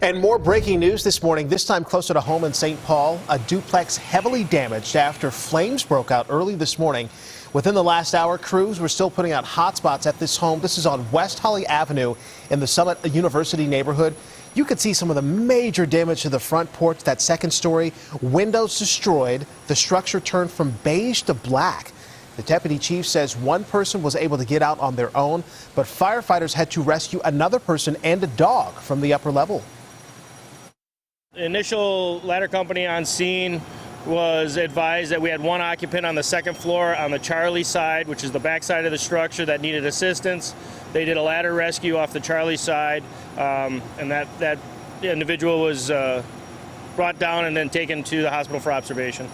And more breaking news this morning, this time closer to home in St. Paul. A duplex heavily damaged after flames broke out early this morning. Within the last hour, crews were still putting out hotspots at this home. This is on West Holly Avenue in the Summit University neighborhood. You could see some of the major damage to the front porch, that second story, windows destroyed. The structure turned from beige to black. The deputy chief says one person was able to get out on their own, but firefighters had to rescue another person and a dog from the upper level. The initial ladder company on scene was advised that we had one occupant on the second floor on the Charlie side, which is the back side of the structure, that needed assistance. They did a ladder rescue off the Charlie side, and that individual was brought down and then taken to the hospital for observation.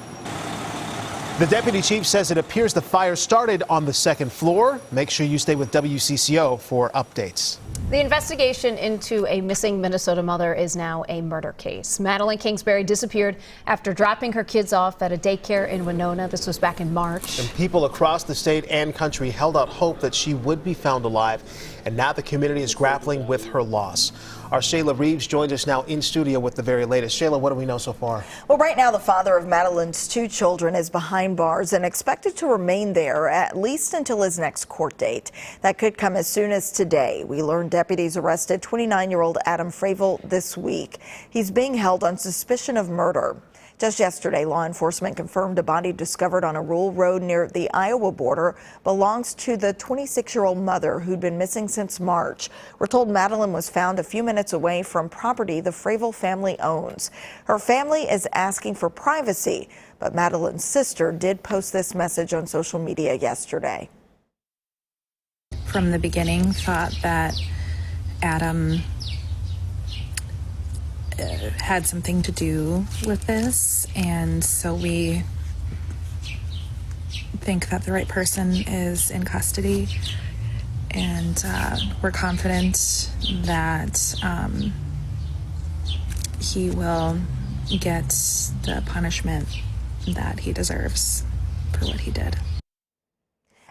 The deputy chief says it appears the fire started on the second floor. Make sure you stay with WCCO for updates. The investigation into a missing Minnesota mother is now a murder case. Madeline Kingsbury disappeared after dropping her kids off at a daycare in Winona. This was back in March. And people across the state and country held out hope that she would be found alive. And now the community is grappling with her loss. Our Shayla Reeves joins us now in studio with the very latest. Shayla, what do we know so far? Well, right now, the father of Madeline's two children is behind bars and expected to remain there at least until his next court date. That could come as soon as today. We learned deputies arrested 29-year-old Adam Fravel this week. He's being held on suspicion of murder. Just yesterday, law enforcement confirmed a body discovered on a rural road near the Iowa border belongs to the 26-year-old mother who'd been missing since March. We're told Madeline was found a few minutes away from property the Fravel family owns. Her family is asking for privacy, but Madeline's sister did post this message on social media yesterday. From the beginning, thought that Adam had something to do with this, and so we think that the right person is in custody, and we're confident that he will get the punishment that he deserves for what he did.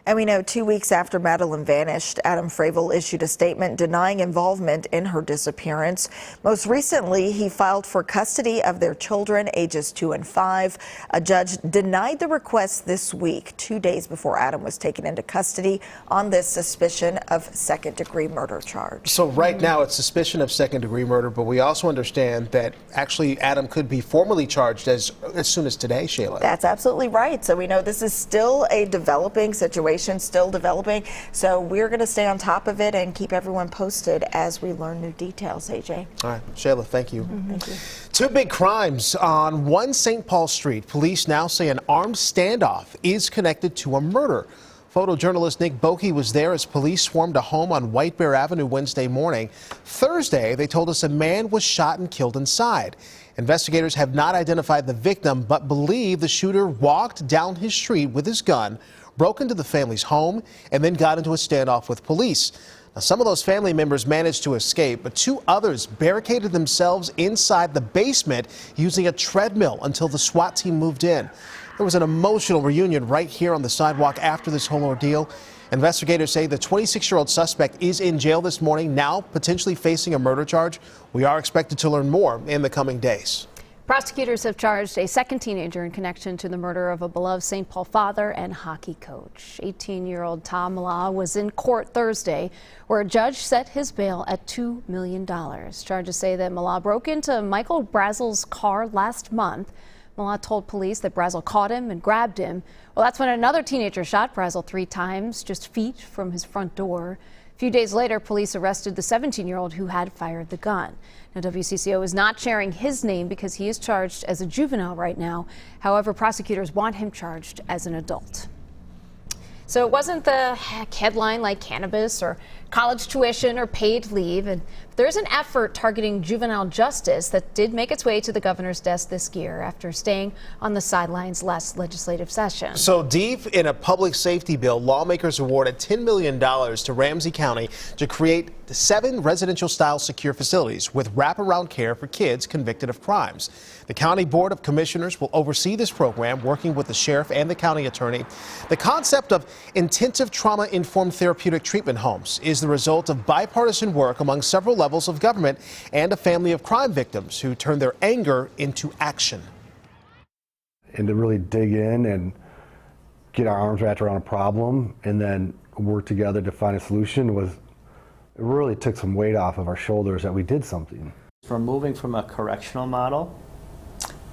And we know 2 weeks after Madeline vanished, Adam Fravel issued a statement denying involvement in her disappearance. Most recently, he filed for custody of their children, ages 2 and 5. A judge denied the request this week, 2 days before Adam was taken into custody on this suspicion of second-degree murder charge. So right now it's suspicion of second-degree murder, but we also understand that actually Adam could be formally charged as soon as today, Shayla. That's absolutely right. So we know this is still a developing situation. Still developing, so we're going to stay on top of it and keep everyone posted as we learn new details. AJ. All right, Shayla, thank you. Thank you. Two big crimes on one St. Paul street. Police now say an armed standoff is connected to a murder. Photojournalist Nick Boki was there as police swarmed a home on White Bear Avenue Wednesday morning. Thursday, they told us a man was shot and killed inside. Investigators have not identified the victim, but believe the shooter walked down his street with his gun, broke into the family's home, and then got into a standoff with police. Now, some of those family members managed to escape, but two others barricaded themselves inside the basement using a treadmill until the SWAT team moved in. There was an emotional reunion right here on the sidewalk after this whole ordeal. Investigators say the 26-year-old suspect is in jail this morning, now potentially facing a murder charge. We are expected to learn more in the coming days. Prosecutors have charged a second teenager in connection to the murder of a beloved St. Paul father and hockey coach. 18-year-old Tom Mala was in court Thursday, where a judge set his bail at $2 million. Charges say that Mala broke into Michael Brazel's car last month. Mala told police that Brazel caught him and grabbed him. Well, that's when another teenager shot Brazel 3 times, just feet from his front door. A few days later, police arrested the 17-year-old who had fired the gun. Now, WCCO is not sharing his name because he is charged as a juvenile right now. However, prosecutors want him charged as an adult. So it wasn't the headline like cannabis or college tuition or paid leave. And there's an effort targeting juvenile justice that did make its way to the governor's desk this year after staying on the sidelines last legislative session. So deep in a public safety bill, lawmakers awarded $10 million to Ramsey County to create 7 residential-style secure facilities with wraparound care for kids convicted of crimes. The County Board of Commissioners will oversee this program, working with the sheriff and the county attorney. The concept of intensive trauma-informed therapeutic treatment homes is is the result of bipartisan work among several levels of government and a family of crime victims who turned their anger into action. And to really dig in and get our arms wrapped around a problem and then work together to find a solution it really took some weight off of our shoulders that we did something. We're moving from a correctional model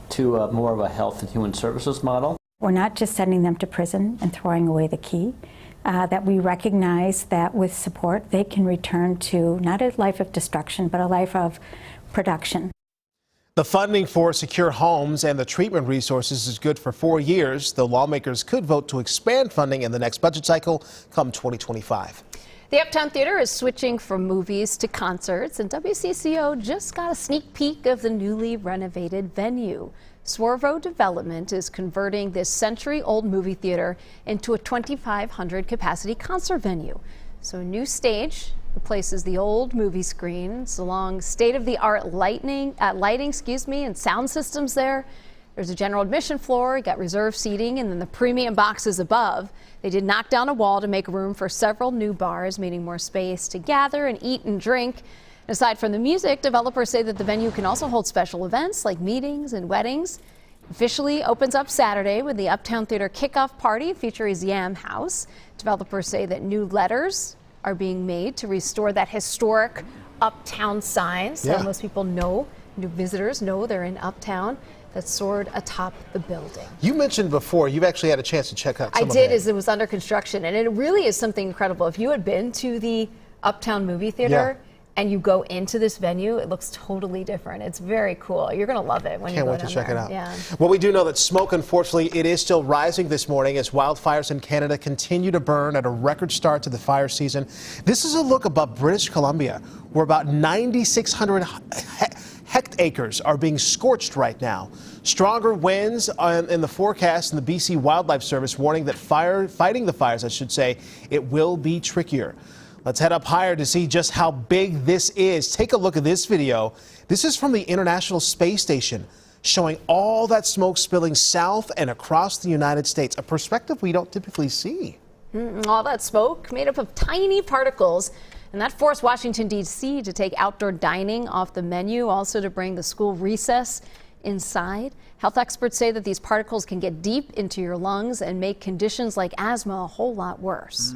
to more of a health and human services model. We're not just sending them to prison and throwing away the key, that we recognize that with support they can return to not a life of destruction but a life of production. The funding for secure homes and the treatment resources is good for 4 years, though lawmakers could vote to expand funding in the next budget cycle come 2025. The Uptown Theater is switching from movies to concerts, and WCCO just got a sneak peek of the newly renovated venue. Swervo Development is converting this century-old movie theater into a 2,500 capacity concert venue. So a new stage replaces the old movie screens along state-of-the-art lighting, and sound systems there. There's a general admission floor, you got reserved seating, and then the premium boxes above. They did knock down a wall to make room for several new bars, meaning more space to gather and eat and drink. Aside from the music, developers say that the venue can also hold special events like meetings and weddings. Officially opens up Saturday with the Uptown Theater kickoff party featuring Yam House. Developers say that new letters are being made to restore that historic Uptown sign, so most people know, new visitors know they're in Uptown, that soared atop the building. You mentioned before you've actually had a chance to check out some I did, as it was under construction, and it really is something incredible. If you had been to the Uptown movie theater and you go into this venue, it looks totally different. It's very cool. You're going to love it when you go down there. Can't wait to check it out. Yeah. Well, we do know that smoke, unfortunately, it is still rising this morning as wildfires in Canada continue to burn at a record start to the fire season. This is a look above British Columbia, where about 9,600 hectares are being scorched right now. Stronger winds in the forecast, and the BC Wildlife Service warning that fighting the fires, I should say, it will be trickier. Let's head up higher to see just how big this is. Take a look at this video. This is from the International Space Station, showing all that smoke spilling south and across the United States, a perspective we don't typically see. All that smoke made up of tiny particles, and that forced Washington, D.C. to take outdoor dining off the menu, also to bring the school recess inside. Health experts say that these particles can get deep into your lungs and make conditions like asthma a whole lot worse.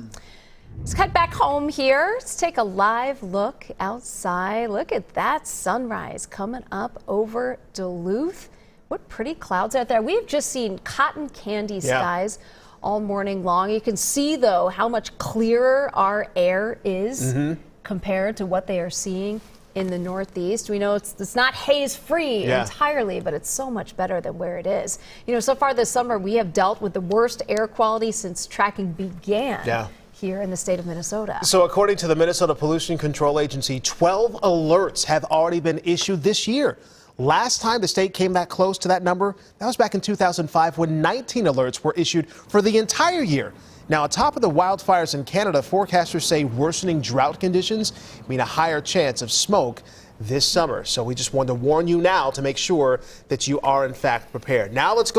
Let's cut back home here. Let's take a live look outside. Look at that sunrise coming up over Duluth. What pretty clouds out there. We've just seen cotton candy skies all morning long. You can see, though, how much clearer our air is compared to what they are seeing in the Northeast. We know it's not haze-free entirely, but it's so much better than where it is. You know, so far this summer, we have dealt with the worst air quality since tracking began. Here in the state of Minnesota. So according to the Minnesota Pollution Control Agency, 12 alerts have already been issued this year. Last time the state came that close to that number, that was back in 2005 when 19 alerts were issued for the entire year. Now, on top of the wildfires in Canada, forecasters say worsening drought conditions mean a higher chance of smoke this summer. So we just wanted to warn you now to make sure that you are in fact prepared. Now let's go